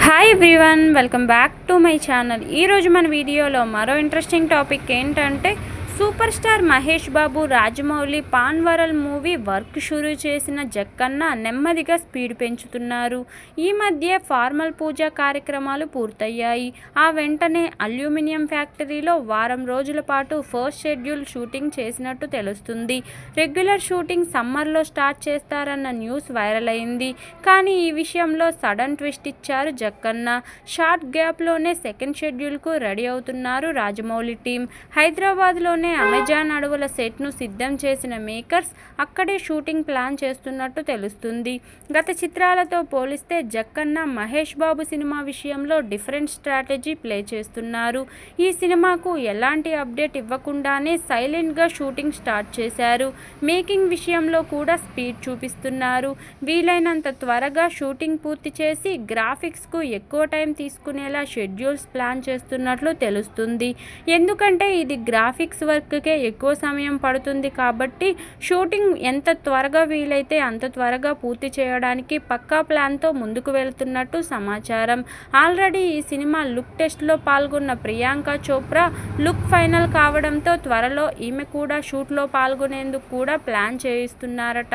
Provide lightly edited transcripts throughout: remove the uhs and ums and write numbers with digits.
Hi everyone, welcome back to my channel. ఈరోజు మన వీడియోలో మరో ఇంట్రెస్టింగ్ టాపిక్ ఏంటంటే super star Mahesh Babu Rajamouli pan world movie work షురూ చేసిన జక్కన్న నెమ్మదిగా స్పీడ్ పెంచుతున్నారు. ఈ మధ్య ఫార్మల్ పూజా కార్యక్రమాలు పూర్తయ్యాయి. ఆ వెంటనే అల్యూమినియం ఫ్యాక్టరీలో వారం రోజుల పాటు ఫస్ట్ షెడ్యూల్ షూటింగ్ చేసినట్టు తెలుస్తుంది. రెగ్యులర్ షూటింగ్ సమ్మర్లో స్టార్ట్ చేస్తారన్న న్యూస్ వైరల్ అయింది. కానీ ఈ విషయంలో సడన్ ట్విస్ట్ ఇచ్చారు జక్కన్న. షార్ట్ గ్యాప్లోనే సెకండ్ షెడ్యూల్కు రెడీ అవుతున్నారు రాజమౌళి టీం. హైదరాబాద్లోనే అమెజాన్ అడవుల సెట్ను సిద్ధం చేసిన మేకర్స్ అక్కడే షూటింగ్ ప్లాన్ చేస్తున్నట్టు తెలుస్తుంది. గత చిత్రాలతో పోలిస్తే జక్కన్న మహేష్ బాబు సినిమా విషయంలో డిఫరెంట్ స్ట్రాటజీ ప్లే చేస్తున్నారు. ఈ సినిమాకు ఎలాంటి అప్డేట్ ఇవ్వకుండానే సైలెంట్గా షూటింగ్ స్టార్ట్ చేశారు. మేకింగ్ విషయంలో కూడా స్పీడ్ చూపిస్తున్నారు. వీలైనంత త్వరగా షూటింగ్ పూర్తి చేసి గ్రాఫిక్స్కు ఎక్కువ టైం తీసుకునేలా షెడ్యూల్స్ ప్లాన్ చేస్తున్నట్లు తెలుస్తుంది. ఎందుకంటే ఇది గ్రాఫిక్స్ వర్క్కే ఎక్కువ సమయం పడుతుంది కాబట్టి షూటింగ్ ఎంత త్వరగా వీలైతే అంత త్వరగా పూర్తి చేయడానికి పక్కా ప్లాన్తో ముందుకు వెళ్తున్నట్టు సమాచారం. ఆల్రెడీ ఈ సినిమా లుక్ టెస్ట్లో పాల్గొన్న ప్రియాంక చోప్రా లుక్ ఫైనల్ కావడంతో త్వరలో ఈమె కూడా షూట్లో పాల్గొనేందుకు కూడా ప్లాన్ చేయిస్తున్నారట.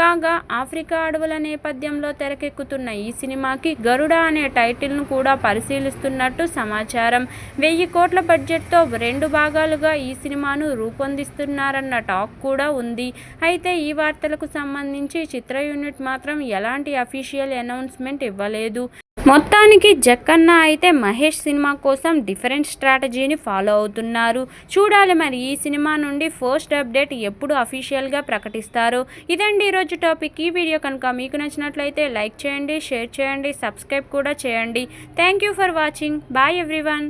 కాగా ఆఫ్రికా అడవుల నేపథ్యంలో తెరకెక్కుతున్న ఈ సినిమాకి గరుడ అనే టైటిల్ను కూడా పరిశీలిస్తున్నట్టు సమాచారం. 1000 కోట్ల బడ్జెట్తో 2 భాగాలుగా ఈ సినిమాను రూపొందిస్తున్నారన్న టాక్ కూడా ఉంది. అయితే ఈ వార్తలకు సంబంధించి చిత్ర యూనిట్ మాత్రం ఎలాంటి అఫీషియల్ అనౌన్స్మెంట్ ఇవ్వలేదు. మొత్తానికి జక్కన్న అయితే మహేష్ సినిమా కోసం డిఫరెంట్ స్ట్రాటజీని ఫాలో అవుతున్నారు. చూడాలి మరి ఈ సినిమా నుండి ఫస్ట్ అప్డేట్ ఎప్పుడు అఫీషియల్గా ప్రకటిస్తారో. ఇదండి ఈరోజు టాపిక్. ఈ వీడియో కనుక మీకు నచ్చినట్లయితే లైక్ చేయండి, షేర్ చేయండి, సబ్స్క్రైబ్ కూడా చేయండి. Thank you for watching. Bye everyone.